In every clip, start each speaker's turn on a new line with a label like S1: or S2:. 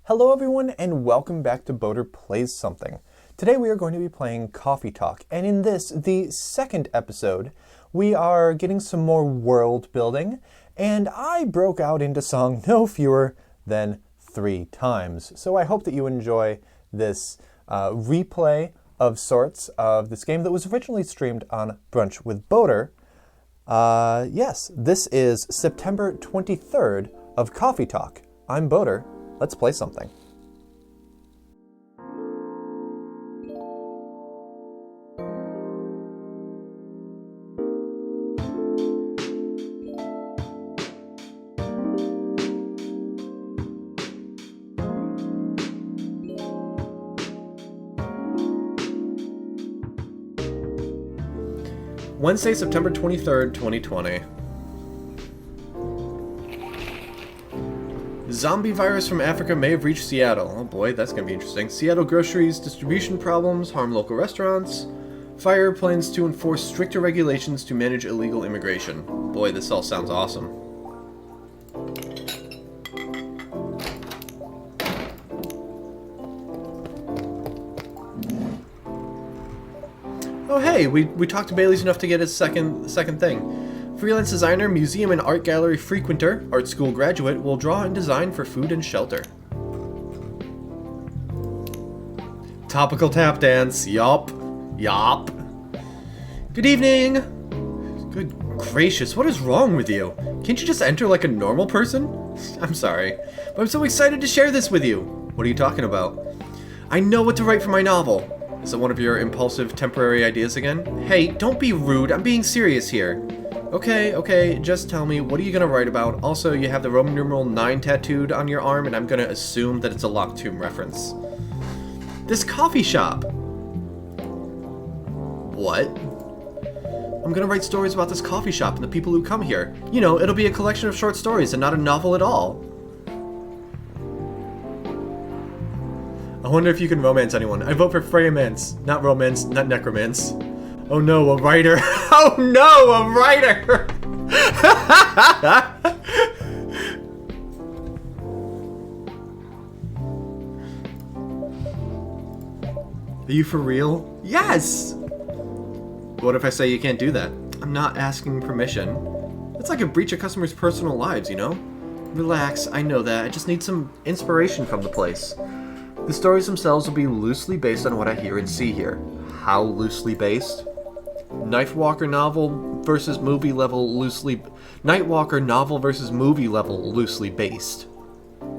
S1: Hello everyone and welcome back to Boater Plays Something. Today we are going to be playing Coffee Talk, and in this, the second episode, we are getting some more world building, and I broke out into song no fewer than 3 times. So I hope that you enjoy this replay of sorts of this game that was originally streamed on Brunch with Boater. Yes, this is September 23rd of Coffee Talk. I'm Boater. Let's play something. Wednesday, September 23rd, 2020. Zombie virus from Africa may have reached Seattle. Oh boy, that's gonna be interesting. Seattle groceries, distribution problems, harm local restaurants, fire planes to enforce stricter regulations to manage illegal immigration. Boy, this all sounds awesome. Oh hey, we talked to Bailey's enough to get his second thing. Freelance designer, museum and art gallery frequenter, art school graduate, will draw and design for food and shelter. Topical tap dance, yup. Good evening! Good gracious, what is wrong with you? Can't you just enter like a normal person? I'm sorry, but I'm so excited to share this with you. What are you talking about? I know what to write for my novel. Is it one of your impulsive temporary ideas again? Hey, don't be rude, I'm being serious here. Okay, just tell me, what are you gonna write about? Also, you have the Roman numeral 9 tattooed on your arm, and I'm gonna assume that it's a Locked Tomb reference. This coffee shop! What? I'm gonna write stories about this coffee shop and the people who come here. You know, it'll be a collection of short stories and not a novel at all. I wonder if you can romance anyone. I vote for Freymance, not romance, not necromance. Oh no, a writer. Oh no, a writer! Are you for real? Yes! What if I say you can't do that? I'm not asking permission. That's like a breach of customers' personal lives, you know? Relax, I know that. I just need some inspiration from the place. The stories themselves will be loosely based on what I hear and see here. How loosely based? Nightwalker novel versus movie level loosely based.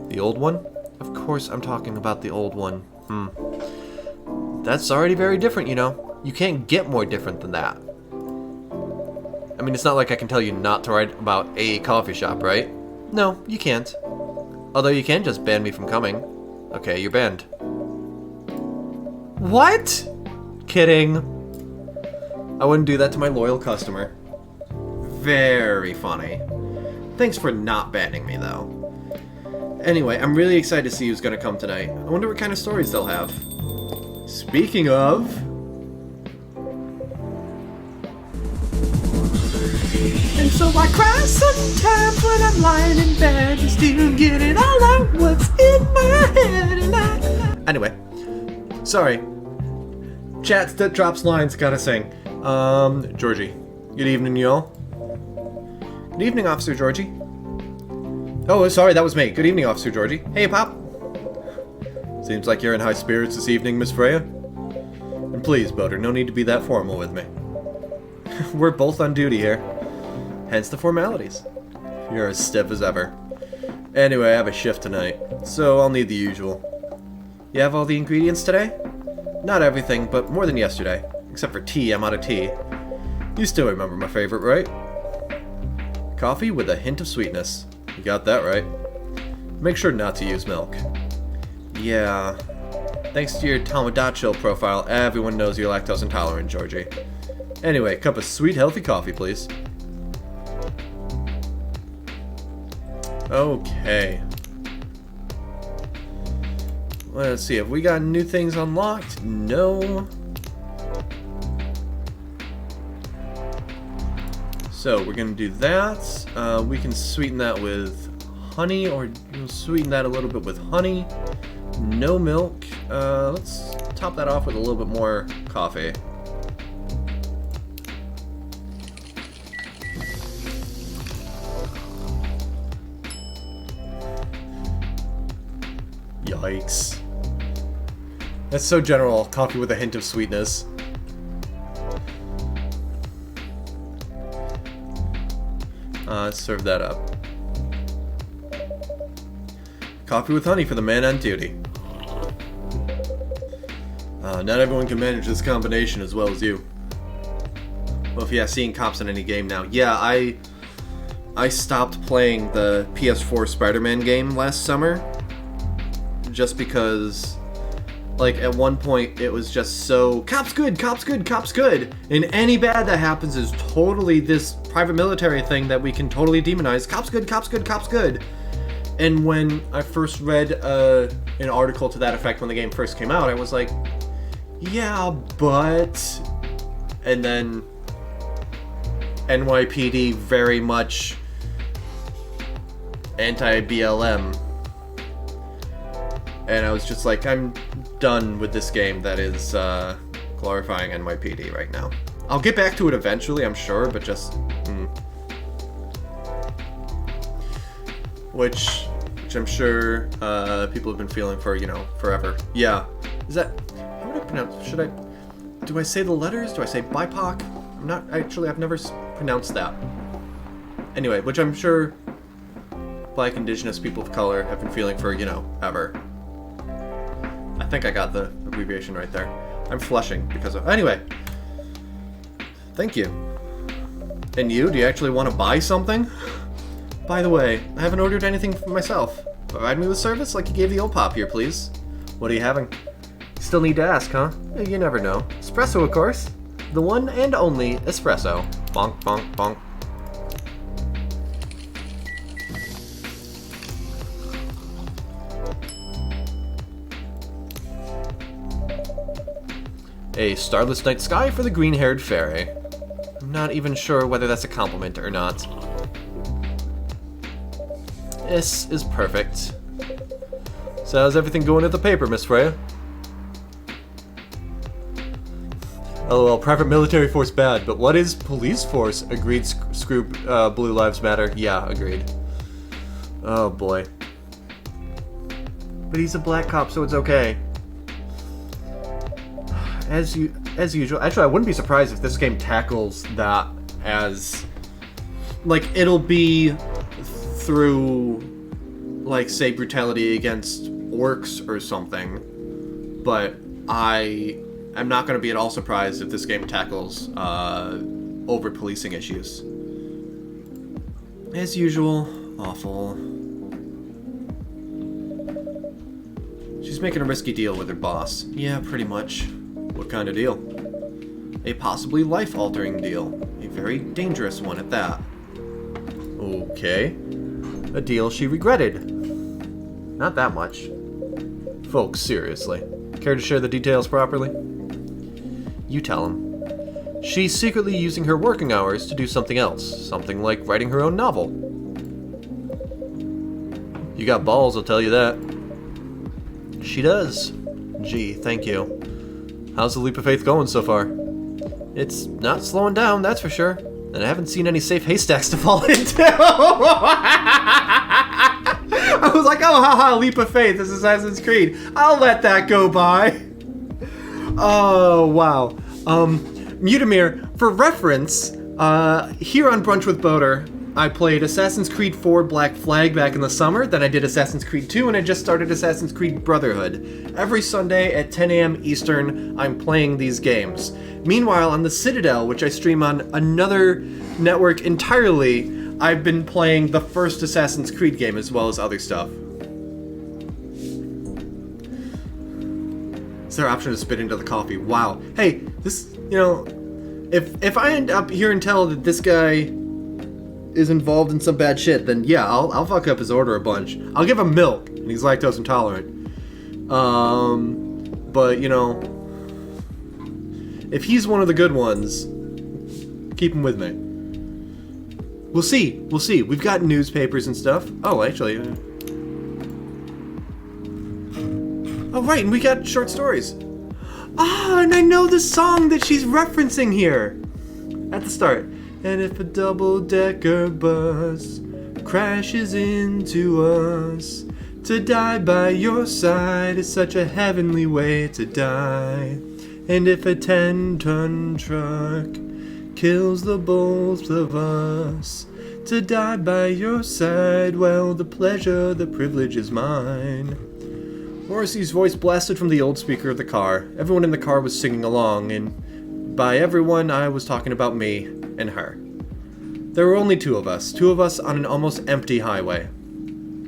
S1: The old one? Of course I'm talking about the old one. That's already very different, you know. You can't get more different than that. I mean, it's not like I can tell you not to write about a coffee shop, right? No, you can't. Although you can just ban me from coming. Okay, you're banned. What? Kidding. I wouldn't do that to my loyal customer. Very funny. Thanks for not banning me, though. Anyway, I'm really excited to see who's gonna come tonight. I wonder what kind of stories they'll have. Speaking of... And so I cry sometimes when I'm lying in bed, just to get it all out what's in my head. And Anyway, sorry. Chat that drops lines, gotta sing. Georgie. Good evening, y'all. Good evening, Officer Georgie. Oh, sorry, that was me. Good evening, Officer Georgie. Hey, Pop. Seems like you're in high spirits this evening, Miss Freya. And please, Boater, no need to be that formal with me. We're both on duty here. Hence the formalities. You're as stiff as ever. Anyway, I have a shift tonight, so I'll need the usual. You have all the ingredients today? Not everything, but more than yesterday. Except for tea, I'm out of tea. You still remember my favorite, right? Coffee with a hint of sweetness. You got that right. Make sure not to use milk. Yeah. Thanks to your Tomodachi profile, everyone knows you're lactose intolerant, Georgie. Anyway, cup of sweet, healthy coffee, please. Okay. Let's see, have we got new things unlocked? No. So we're gonna do that. We can sweeten that with honey, or you'll sweeten that a little bit with honey. no milk. Let's top that off with a little bit more coffee. Yikes. That's so general. Coffee with a hint of sweetness. Let's serve that up. Coffee with honey for the man on duty. Not everyone can manage this combination as well as you. Well, if seeing cops in any game now. Yeah, I stopped playing the PS4 Spider-Man game last summer. Just because, like, at one point it was just so, cops good, cops good, cops good. And any bad that happens is totally this private military thing that we can totally demonize. Cops good, cops good, cops good. And when I first read an article to that effect when the game first came out, I was like, yeah, but... And then NYPD very much anti-BLM. And I was just like, I'm done with this game that is glorifying NYPD right now. I'll get back to it eventually, I'm sure, but just... Which I'm sure people have been feeling for, forever. Yeah. Is that... How would I pronounce... Should I... Do I say the letters? Do I say BIPOC? I'm not... Actually, I've never pronounced that. Anyway, which I'm sure Black, Indigenous, people of color have been feeling for, ever. I think I got the abbreviation right there. I'm flushing because of... Anyway. Thank you. And you? Do you actually want to buy something? By the way, I haven't ordered anything for myself. Provide me with service like you gave the old pop here, please. What are you having? Still need to ask, huh? You never know. Espresso, of course. The one and only espresso. Bonk, bonk, bonk. A starless night sky for the green-haired fairy. I'm not even sure whether that's a compliment or not. This is perfect. So how's everything going at the paper, Miss Freya? LOL, private military force bad, but what is police force? Agreed, screw Blue Lives Matter. Yeah, agreed. Oh boy. But he's a black cop, so it's okay. As usual. Actually, I wouldn't be surprised if this game tackles that as... Like, it'll be through, like, say, brutality against orcs or something. But I'm not going to be at all surprised if this game tackles over-policing issues. As usual, awful. She's making a risky deal with her boss. Yeah, pretty much. What kind of deal? A possibly life-altering deal. A very dangerous one at that. Okay. A deal she regretted. Not that much. Folks, seriously. Care to share the details properly? You tell him. She's secretly using her working hours to do something else. Something like writing her own novel. You got balls, I'll tell you that. She does. Gee, thank you. How's the leap of faith going so far? It's not slowing down, that's for sure. And I haven't seen any safe haystacks to fall into. I was like, oh, haha, leap of faith, this is Assassin's Creed. I'll let that go by. Oh, wow. Mutamir, for reference, here on Brunch with Boater, I played Assassin's Creed 4 Black Flag back in the summer, then I did Assassin's Creed 2, and I just started Assassin's Creed Brotherhood. Every Sunday at 10 a.m. Eastern, I'm playing these games. Meanwhile, on the Citadel, which I stream on another network entirely, I've been playing the first Assassin's Creed game as well as other stuff. Is there an option to spit into the coffee? Wow. Hey, this, if I end up here and tell that this guy is involved in some bad shit, then yeah, I'll fuck up his order a bunch. I'll give him milk, and he's lactose intolerant. But, if he's one of the good ones, keep him with me. We'll see. We've got newspapers and stuff. Oh, actually... Oh, right, and we got short stories. Ah, and I know the song that she's referencing here. At the start. And if a double-decker bus crashes into us, to die by your side is such a heavenly way to die. And if a 10-ton truck kills the both of us, to die by your side, well, the pleasure, the privilege is mine. Morrissey's voice blasted from the old speaker of the car. Everyone in the car was singing along, and by everyone, I was talking about me and her. There were only two of us on an almost empty highway.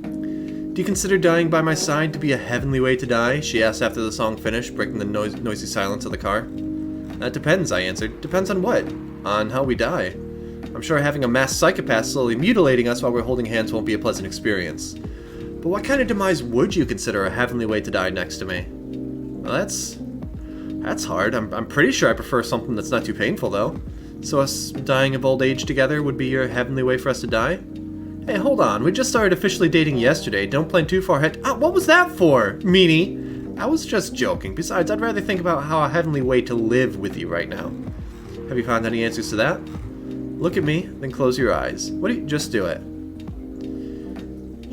S1: Do you consider dying by my side to be a heavenly way to die? She asked after the song finished, breaking the noisy silence of the car. That depends, I answered. Depends on what? On how we die. I'm sure having a mass psychopath slowly mutilating us while we're holding hands won't be a pleasant experience. But what kind of demise would you consider a heavenly way to die next to me? Well, that's hard. I'm pretty sure I prefer something that's not too painful, though. So us dying of old age together would be your heavenly way for us to die? Hey, hold on. We just started officially dating yesterday. Don't plan too far ahead. Ah, what was that for, meanie? I was just joking. Besides, I'd rather think about how a heavenly way to live with you right now. Have you found any answers to that? Look at me, then close your eyes. Just do it.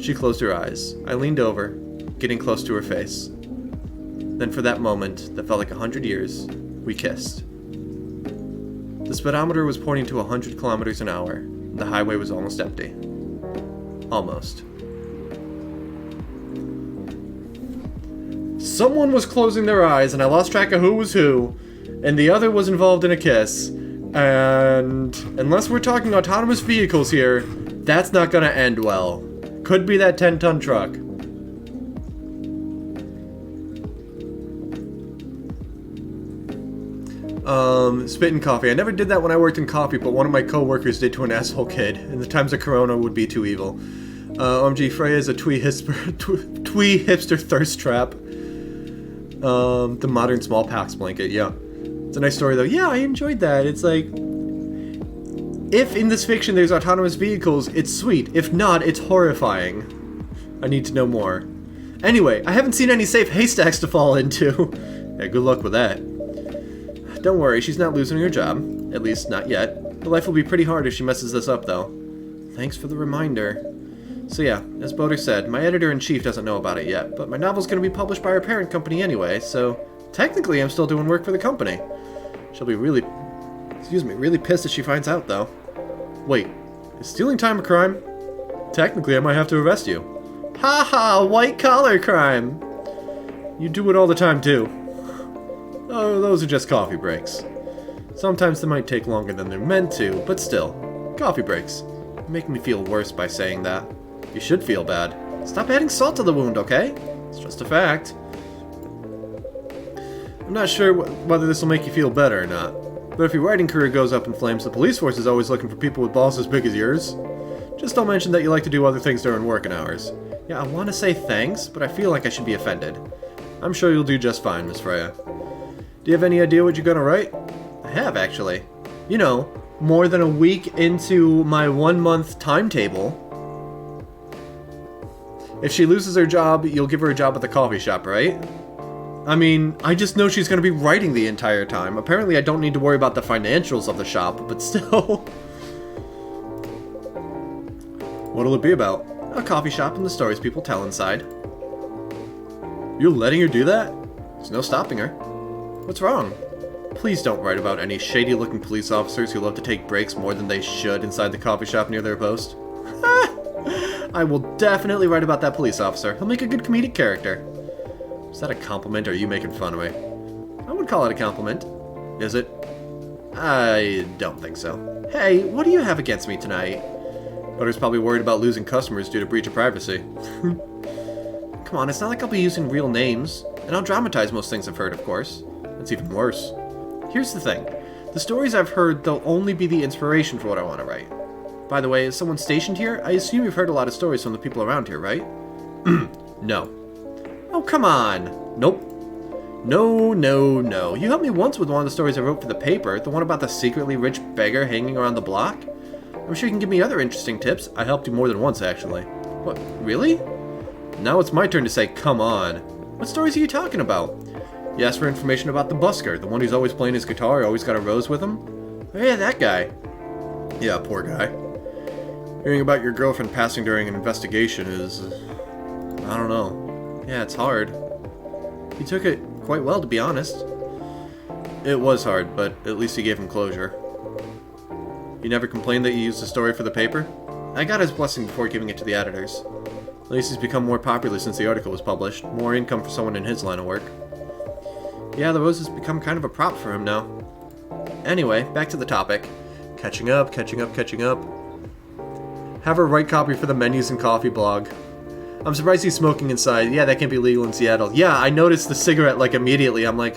S1: She closed her eyes. I leaned over, getting close to her face. Then for that moment, that felt like 100 years, we kissed. The speedometer was pointing to 100 kilometers an hour. The highway was almost empty. Almost. Someone was closing their eyes, and I lost track of who was who, and the other was involved in a kiss. And unless we're talking autonomous vehicles here, that's not gonna end well. Could be that 10-ton truck. Spitting coffee. I never did that when I worked in coffee, but one of my co-workers did to an asshole kid. In the times of Corona would be too evil. OMG, Freya is a twee hipster thirst trap. The modern smallpox blanket, yeah. It's a nice story, though. Yeah, I enjoyed that. It's like, if in this fiction there's autonomous vehicles, it's sweet. If not, it's horrifying. I need to know more. Anyway, I haven't seen any safe haystacks to fall into. Yeah, good luck with that. Don't worry, she's not losing her job. At least, not yet. Her life will be pretty hard if she messes this up, though. Thanks for the reminder. So yeah, as Boder said, my editor-in-chief doesn't know about it yet, but my novel's gonna be published by our parent company anyway, so technically I'm still doing work for the company. She'll be really pissed if she finds out, though. Wait, is stealing time a crime? Technically, I might have to arrest you. Ha ha, white-collar crime! You do it all the time, too. Oh, those are just coffee breaks. Sometimes they might take longer than they're meant to, but still, coffee breaks. You make me feel worse by saying that. You should feel bad. Stop adding salt to the wound, okay? It's just a fact. I'm not sure whether this will make you feel better or not, but if your writing career goes up in flames, the police force is always looking for people with balls as big as yours. Just don't mention that you like to do other things during working hours. Yeah, I want to say thanks, but I feel like I should be offended. I'm sure you'll do just fine, Miss Freya. Do you have any idea what you're gonna write? I have, actually. You know, more than a week into my 1-month timetable. If she loses her job, you'll give her a job at the coffee shop, right? I mean, I just know she's gonna be writing the entire time. Apparently I don't need to worry about the financials of the shop, but still. What'll it be about? A coffee shop and the stories people tell inside. You're letting her do that? There's no stopping her. What's wrong? Please don't write about any shady-looking police officers who love to take breaks more than they should inside the coffee shop near their post. I will definitely write about that police officer. He'll make a good comedic character. Is that a compliment, or are you making fun of me? I would call it a compliment. Is it? I don't think so. Hey, what do you have against me tonight? Butter's probably worried about losing customers due to breach of privacy. Come on, it's not like I'll be using real names. And I'll dramatize most things I've heard, of course. It's even worse. Here's the thing. The stories I've heard, they'll only be the inspiration for what I want to write. By the way, is someone stationed here? I assume you've heard a lot of stories from the people around here, right? No. Oh, come on. Nope. No. You helped me once with one of the stories I wrote for the paper, the one about the secretly rich beggar hanging around the block. I'm sure you can give me other interesting tips. I helped you more than once, actually. What, really? Now it's my turn to say, come on. What stories are you talking about? You asked for information about the busker, the one who's always playing his guitar, always got a rose with him? Oh yeah, that guy. Yeah, poor guy. Hearing about your girlfriend passing during an investigation is... I don't know. Yeah, it's hard. He took it quite well, to be honest. It was hard, but at least he gave him closure. You never complained that you used the story for the paper? I got his blessing before giving it to the editors. At least he's become more popular since the article was published. More income for someone in his line of work. Yeah, the rose has become kind of a prop for him now. Anyway, back to the topic. Catching up. Have her write copy for the menus and coffee blog. I'm surprised he's smoking inside. Yeah, that can't be legal in Seattle. Yeah, I noticed the cigarette like immediately. I'm like,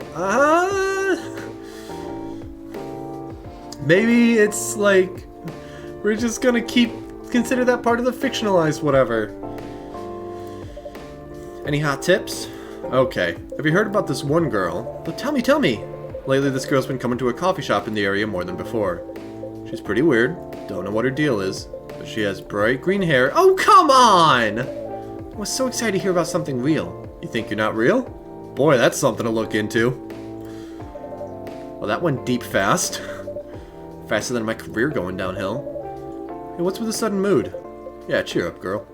S1: maybe it's like, we're just gonna consider that part of the fictionalized whatever. Any hot tips? Okay. Have you heard about this one girl? But tell me. Lately this girl's been coming to a coffee shop in the area more than before. She's pretty weird. Don't know what her deal is. But she has bright green hair. Oh, come on! I was so excited to hear about something real. You think you're not real? Boy, that's something to look into. Well, that went deep fast. Faster than my career going downhill. Hey, what's with the sudden mood? Yeah, cheer up, girl.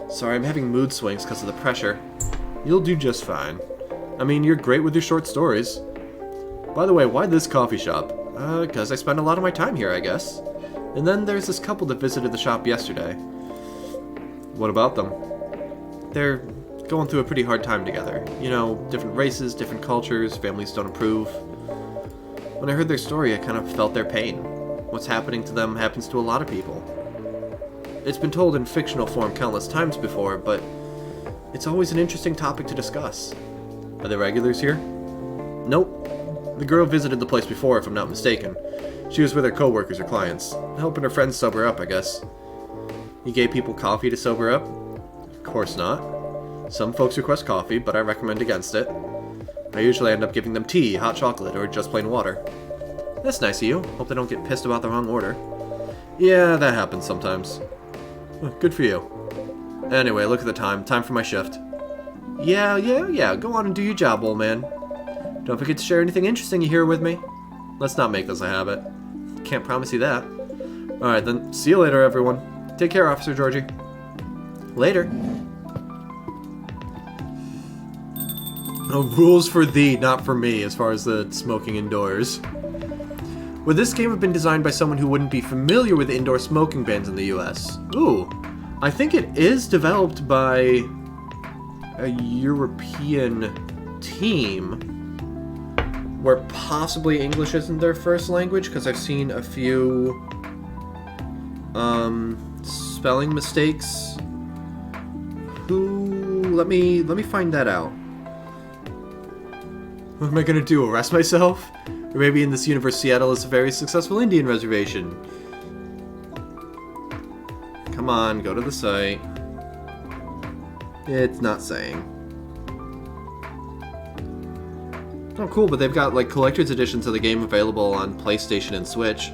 S1: Sorry, I'm having mood swings because of the pressure. You'll do just fine. I mean, you're great with your short stories. By the way, why this coffee shop? Because I spend a lot of my time here, I guess. And then there's this couple that visited the shop yesterday. What about them? They're going through a pretty hard time together. You know, different races, different cultures, families don't approve. When I heard their story, I kind of felt their pain. What's happening to them happens to a lot of people. It's been told in fictional form countless times before, but it's always an interesting topic to discuss. Are there regulars here? Nope. The girl visited the place before, if I'm not mistaken. She was with her coworkers or clients, helping her friends sober up, I guess. You gave people coffee to sober up? Of course not. Some folks request coffee, but I recommend against it. I usually end up giving them tea, hot chocolate, or just plain water. That's nice of you. Hope they don't get pissed about the wrong order. Yeah, that happens sometimes. Good for you. Anyway, look at the time. Time for my shift. Yeah. Go on and do your job, old man. Don't forget to share anything interesting you hear with me. Let's not make this a habit. Can't promise you that. Alright then, see you later, everyone. Take care, Officer Georgie. Later. No rules for thee, not for me, as far as the smoking indoors. Would this game have been designed by someone who wouldn't be familiar with indoor smoking bans in the US? Ooh, I think it is developed by a European team, where possibly English isn't their first language, because I've seen a few spelling mistakes. Let me find that out. What am I gonna do, arrest myself? Or maybe in this universe Seattle is a very successful Indian reservation. Come on, go to the site. It's not saying. Oh cool, but they've got like collector's editions of the game available on PlayStation and Switch.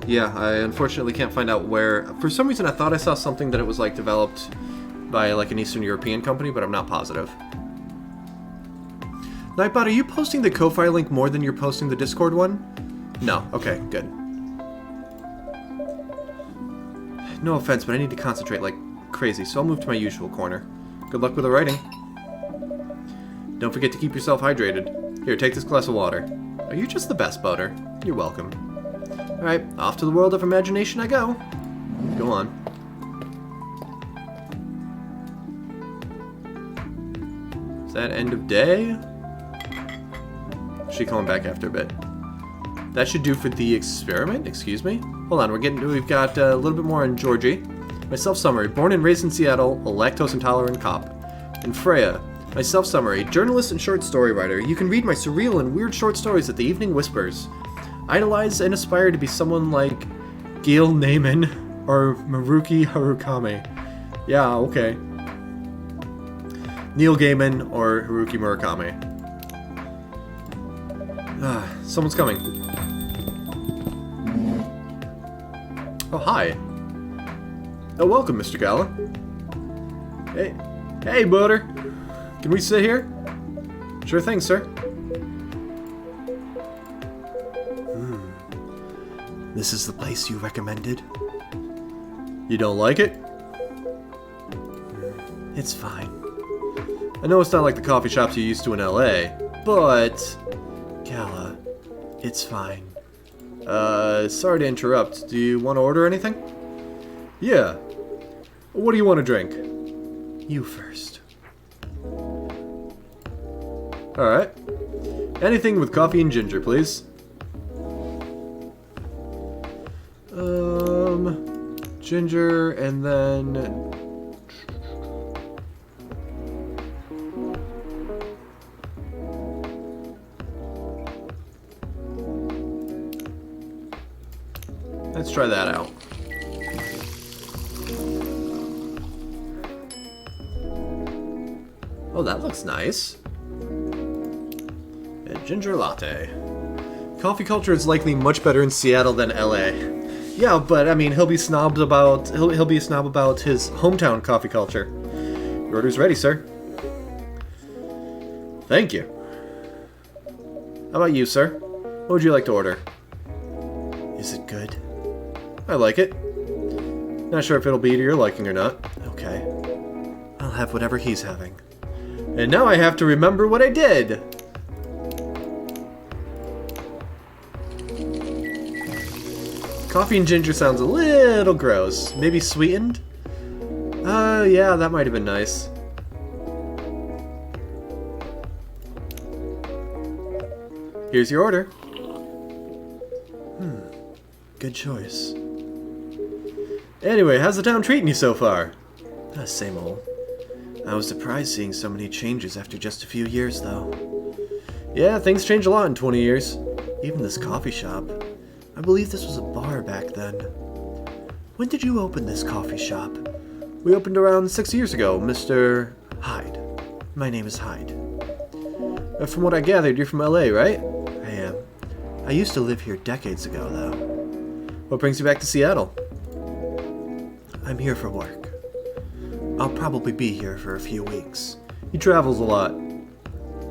S1: Yeah, I unfortunately can't find out where. For some reason I thought I saw something that it was like developed by like an Eastern European company, but I'm not positive. Nightbot, are you posting the Ko-Fi link more than you're posting the Discord one? No, okay, good. No offense, but I need to concentrate like crazy, so I'll move to my usual corner. Good luck with the writing. Don't forget to keep yourself hydrated. Here, take this glass of water. Oh, you're just the best, Butter. You're welcome. Alright, off to the world of imagination I go. Go on. Is that end of day? She coming back after a bit. That should do for the experiment? Excuse me? Hold on, we've got a little bit more on Georgie. My self-summary. Born and raised in Seattle, a lactose-intolerant cop. And Freya. My self-summary. Journalist and short story writer. You can read my surreal and weird short stories at the Evening Whispers. Idolize and aspire to be someone like Gil Naiman or Maruki Harukame. Yeah, okay. Neil Gaiman or Haruki Murakami. Someone's coming. Oh, hi. Oh, welcome, Mr. Gala. Hey, Butter. Can we sit here? Sure thing, sir. This is the place you recommended? You don't like it? It's fine. I know it's not like the coffee shops you used to in LA, but... Gala, it's fine. Sorry to interrupt. Do you want to order anything? Yeah. What do you want to drink? You first. Alright. Anything with coffee and ginger, please. Ginger, and then... Let's try that out. Oh, that looks nice. A ginger latte. Coffee culture is likely much better in Seattle than LA. Yeah, but I mean, he'll be a snob about his hometown coffee culture. Your order's ready, sir. Thank you. How about you, sir? What would you like to order? Is it good? I like it. Not sure if it'll be to your liking or not. Okay. I'll have whatever he's having. And now I have to remember what I did. Coffee and ginger sounds a little gross. Maybe sweetened? Yeah, that might have been nice. Here's your order. Good choice. Anyway, how's the town treating you so far? Same old. I was surprised seeing so many changes after just a few years, though. Yeah, things change a lot in 20 years. Even this coffee shop. I believe this was a bar back then. When did you open this coffee shop? We opened around 6 years ago, Mr. Hyde. My name is Hyde. From what I gathered, you're from LA, right? I am. I used to live here decades ago, though. What brings you back to Seattle? I'm here for work. I'll probably be here for a few weeks. He travels a lot.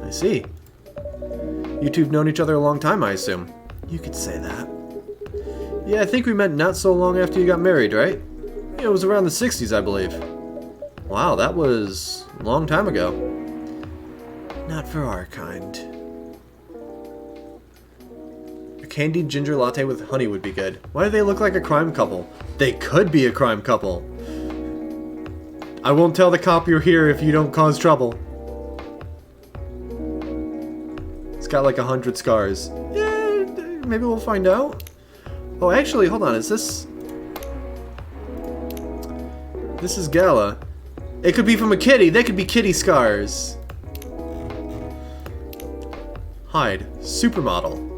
S1: I see. You two have known each other a long time, I assume. You could say that. Yeah, I think we met not so long after you got married, right? It was around the 60s, I believe. Wow, that was a long time ago. Not for our kind. A candied ginger latte with honey would be good. Why do they look like a crime couple? They could be a crime couple. I won't tell the cop you're here if you don't cause trouble. It's got like 100 scars. Yeah, maybe we'll find out. Oh, actually, hold on. Is this... This is Gala. It could be from a kitty. They could be kitty scars. Hyde. Supermodel.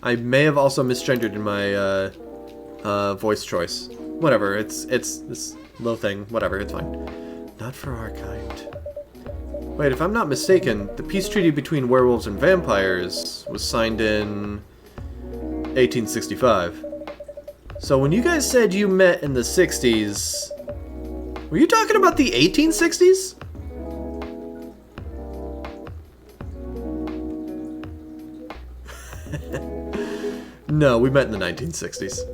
S1: I may have also misgendered in my voice choice. Whatever. It's this little thing. Whatever. It's fine. Not for our kind. Wait, if I'm not mistaken, the peace treaty between werewolves and vampires was signed in 1865. So when you guys said you met in the 60s, were you talking about the 1860s? No, we met in the 1960s.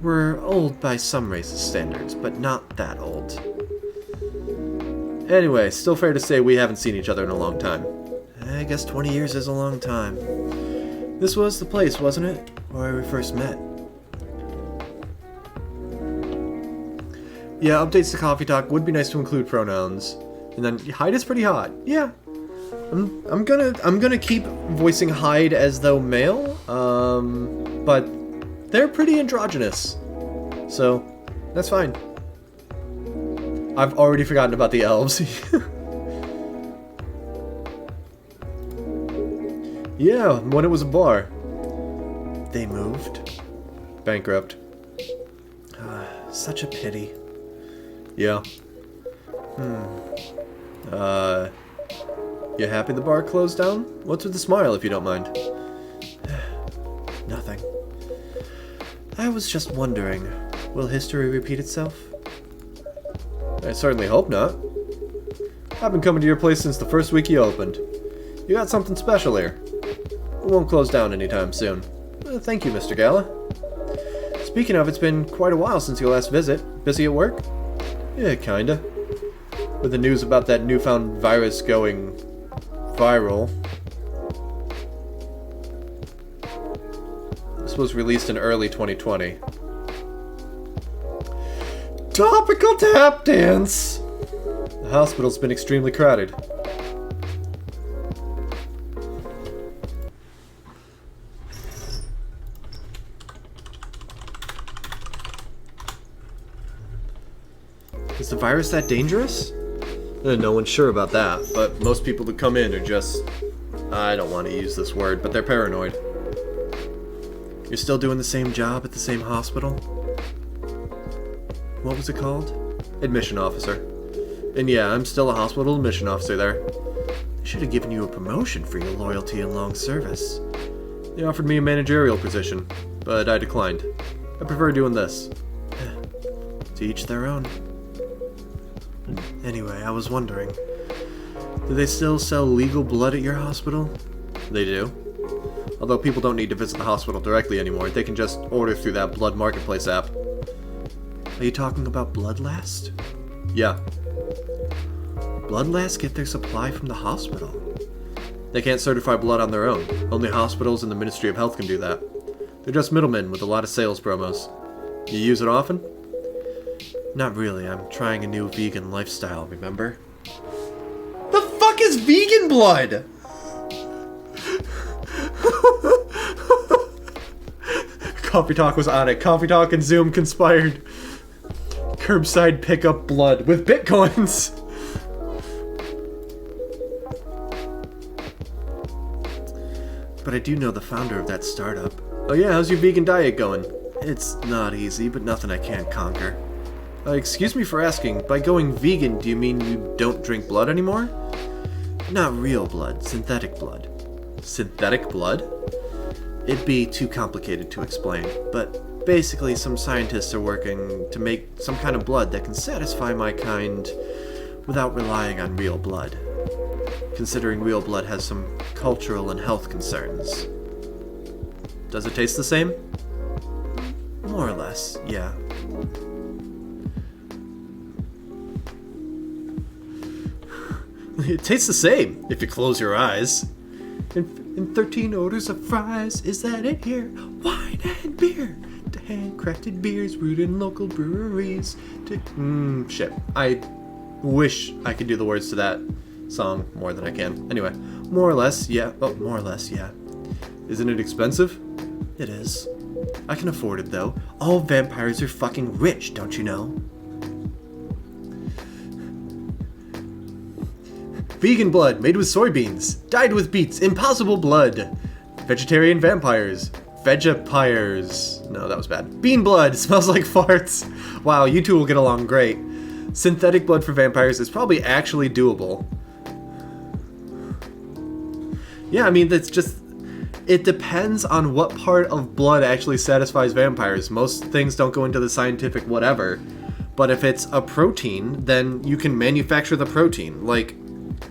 S1: We're old by some races' standards, but not that old. Anyway, still fair to say we haven't seen each other in a long time. I guess 20 years is a long time. This was the place, wasn't it? Where we first met. Yeah, updates to Coffee Talk would be nice to include pronouns. And then Hyde is pretty hot. Yeah. I'm gonna keep voicing Hyde as though male. But they're pretty androgynous. So that's fine. I've already forgotten about the elves. Yeah, when it was a bar. They moved. Bankrupt. Such a pity. You happy the bar closed down? What's with the smile, if you don't mind? Nothing. I was just wondering, will history repeat itself? I certainly hope not. I've been coming to your place since the first week you opened. You got something special here. It won't close down anytime soon. Thank you, Mr. Gala. Speaking of, it's been quite a while since your last visit. Busy at work? Yeah, kinda. With the news about that newfound virus going viral. This was released in early 2020. Topical tap dance! The hospital's been extremely crowded. Is the virus that dangerous? No one's sure about that, but most people who come in are just... I don't want to use this word, but they're paranoid. You're still doing the same job at the same hospital? What was it called? Admission officer. And yeah, I'm still a hospital admission officer there. They should have given you a promotion for your loyalty and long service. They offered me a managerial position, but I declined. I prefer doing this. To each their own. Anyway, I was wondering, do they still sell legal blood at your hospital? They do. Although people don't need to visit the hospital directly anymore, they can just order through that Blood Marketplace app. Are you talking about Bloodlast? Yeah. Bloodlast get their supply from the hospital. They can't certify blood on their own. Only hospitals and the Ministry of Health can do that. They're just middlemen with a lot of sales promos. You use it often? Not really. I'm trying a new vegan lifestyle, remember? The fuck is vegan blood? Coffee Talk was on it. Coffee Talk and Zoom conspired. Curbside pickup blood with bitcoins. But I do know the founder of that startup. Oh yeah, how's your vegan diet going? It's not easy, but nothing I can't conquer. Excuse me for asking, by going vegan, do you mean you don't drink blood anymore? Not real blood, synthetic blood. Synthetic blood? It'd be too complicated to explain, but basically some scientists are working to make some kind of blood that can satisfy my kind without relying on real blood. Considering real blood has some cultural and health concerns. Does it taste the same? More or less, yeah. It tastes the same if you close your eyes. And 13 orders of fries, is that it here? Wine and beer. To handcrafted beers brewed in local breweries. To shit. I wish I could do the words to that song more than I can. Anyway, more or less, yeah. Oh, more or less, yeah. Isn't it expensive? It is. I can afford it though. All vampires are fucking rich, don't you know? Vegan blood made with soybeans. Dyed with beets. Impossible blood. Vegetarian vampires. Vegapires. No, that was bad. Bean blood. Smells like farts. Wow, you two will get along great. Synthetic blood for vampires is probably actually doable. Yeah, I mean, that's just... It depends on what part of blood actually satisfies vampires. Most things don't go into the scientific whatever. But if it's a protein, then you can manufacture the protein. Like...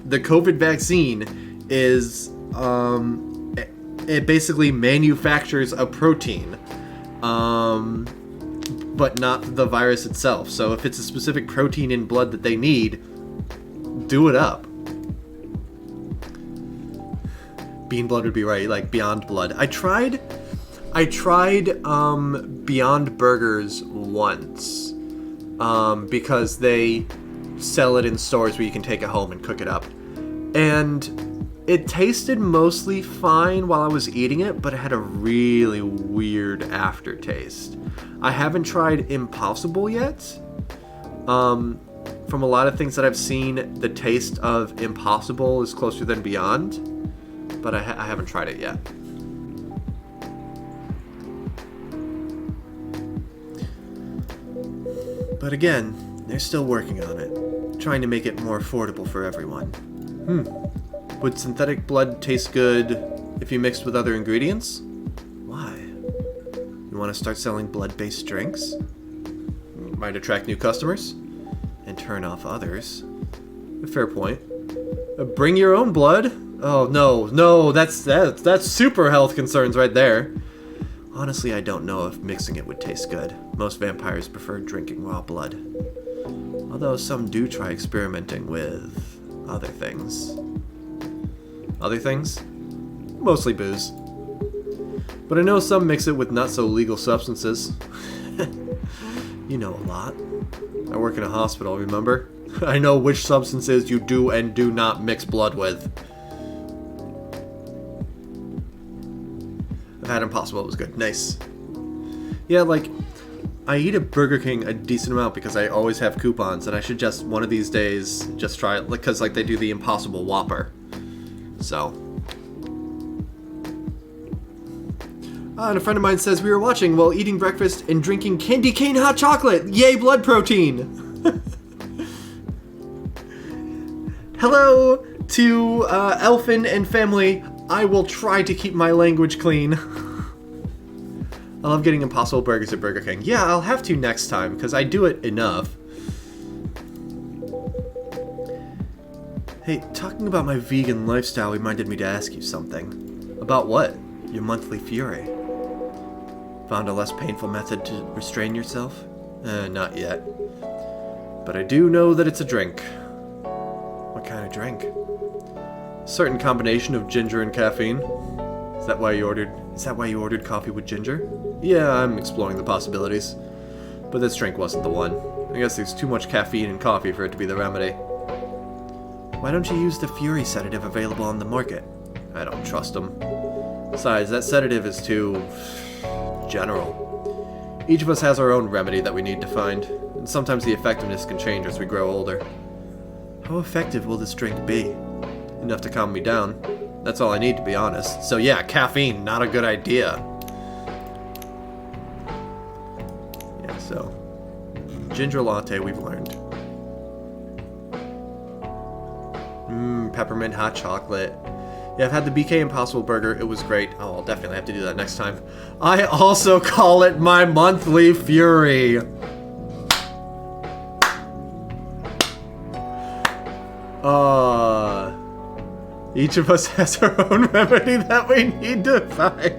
S1: The COVID vaccine is, it basically manufactures a protein, but not the virus itself. So if it's a specific protein in blood that they need, do it up. Bean blood would be right, like Beyond Blood. I tried Beyond Burgers once, because they sell it in stores where you can take it home and cook it up. And it tasted mostly fine while I was eating it, but it had a really weird aftertaste. I haven't tried Impossible yet. From a lot of things that I've seen, the taste of Impossible is closer than Beyond, but I haven't tried it yet. But again, they're still working on it, trying to make it more affordable for everyone. Would synthetic blood taste good if you mixed with other ingredients? Why? You want to start selling blood-based drinks? Might attract new customers and turn off others. A fair point. Bring your own blood? Oh no, that's super health concerns right there. Honestly, I don't know if mixing it would taste good. Most vampires prefer drinking raw blood. Although some do try experimenting with other things. Other things? Mostly booze. But I know some mix it with not so legal substances. You know a lot. I work in a hospital, remember? I know which substances you do and do not mix blood with. I've had Impossible, it was good. Nice. Yeah, like, I eat at Burger King a decent amount because I always have coupons, and I should just, one of these days, just try it, because, like, they do the Impossible Whopper. So. And a friend of mine says we were watching while eating breakfast and drinking candy cane hot chocolate. Yay, blood protein! Hello to Elfin and family. I will try to keep my language clean. I love getting Impossible Burgers at Burger King. Yeah, I'll have to next time, because I do it enough. Hey, talking about my vegan lifestyle reminded me to ask you something. About what? Your monthly fury. Found a less painful method to restrain yourself? Not yet. But I do know that it's a drink. What kind of drink? A certain combination of ginger and caffeine. Is that why you ordered coffee with ginger? Yeah, I'm exploring the possibilities. But this drink wasn't the one. I guess there's too much caffeine in coffee for it to be the remedy. Why don't you use the Fury sedative available on the market? I don't trust them. Besides, that sedative is too general. Each of us has our own remedy that we need to find, and sometimes the effectiveness can change as we grow older. How effective will this drink be? Enough to calm me down. That's all I need, to be honest. So yeah, caffeine, not a good idea. Yeah, so ginger latte, we've learned. Peppermint hot chocolate. Yeah, I've had the BK Impossible Burger. It was great. Oh, I'll definitely have to do that next time. I also call it my monthly fury. Each of us has our own remedy that we need to find.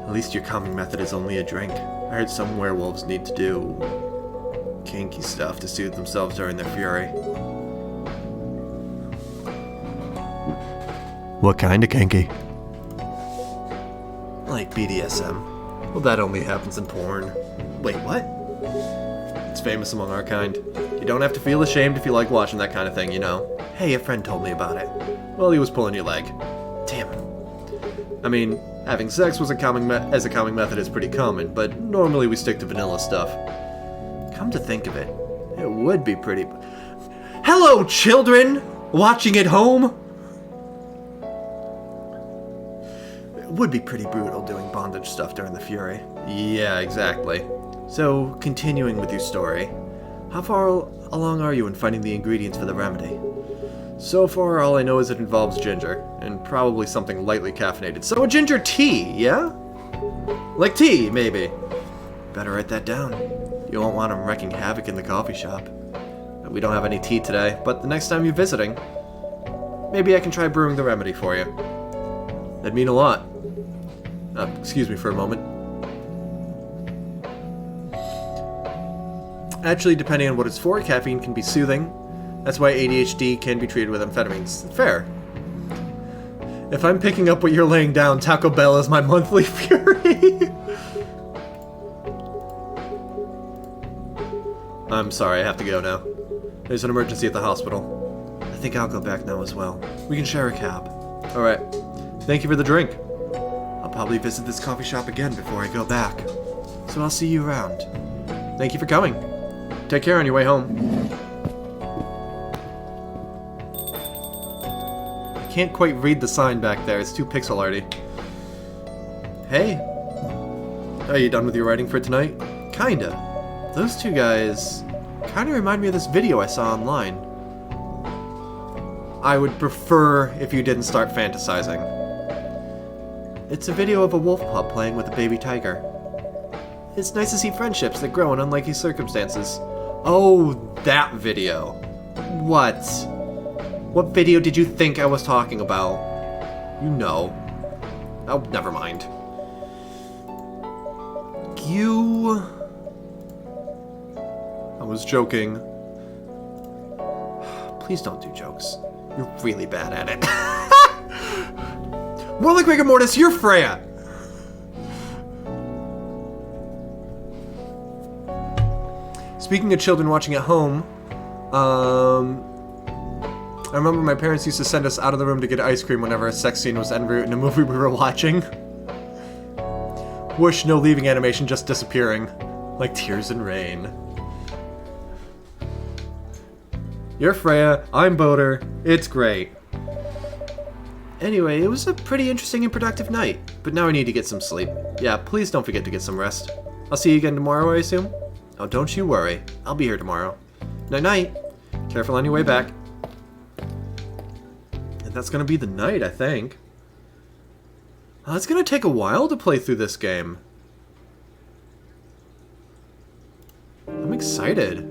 S1: At least your calming method is only a drink. I heard some werewolves need to do kinky stuff to soothe themselves during their fury. What kind of kinky? Like BDSM. Well, that only happens in porn. Wait, what? It's famous among our kind. You don't have to feel ashamed if you like watching that kind of thing, you know. Hey, a friend told me about it. Well, he was pulling your leg. Damn. I mean, having sex was a calming method is pretty common, but normally we stick to vanilla stuff. Come to think of it, it would be pretty... Hello, children! Watching at home? It would be pretty brutal doing bondage stuff during the fury. Yeah, exactly. So, continuing with your story, how far along are you in finding the ingredients for the remedy? So far, all I know is it involves ginger, and probably something lightly caffeinated. So a ginger tea, yeah? Like tea, maybe. Better write that down. You won't want them wreaking havoc in the coffee shop. We don't have any tea today, but the next time you're visiting, maybe I can try brewing the remedy for you. That'd mean a lot. Excuse me for a moment. Actually, depending on what it's for, caffeine can be soothing. That's why ADHD can be treated with amphetamines. Fair. If I'm picking up what you're laying down, Taco Bell is my monthly fury. I'm sorry, I have to go now. There's an emergency at the hospital. I think I'll go back now as well. We can share a cab. Alright. Thank you for the drink. I'll probably visit this coffee shop again before I go back. So I'll see you around. Thank you for coming. Take care on your way home. I can't quite read the sign back there. It's too pixel arty. Hey. Are you done with your writing for tonight? Kinda. Those two guys kinda remind me of this video I saw online. I would prefer if you didn't start fantasizing. It's a video of a wolf pup playing with a baby tiger. It's nice to see friendships that grow in unlikely circumstances. Oh, that video. What? What video did you think I was talking about? You know. Oh, never mind. I was joking. Please don't do jokes. You're really bad at it. More like rigor mortis, you're Freya! Speaking of children watching at home, I remember my parents used to send us out of the room to get ice cream whenever a sex scene was en route in a movie we were watching. Whoosh, no leaving animation, just disappearing. Like tears in rain. You're Freya, I'm Boater, it's great. Anyway, it was a pretty interesting and productive night, but now I need to get some sleep. Yeah, please don't forget to get some rest. I'll see you again tomorrow, I assume? Oh, don't you worry. I'll be here tomorrow. Night-night. Careful on your way back. And that's gonna be the night, I think. It's gonna take a while to play through this game. I'm excited.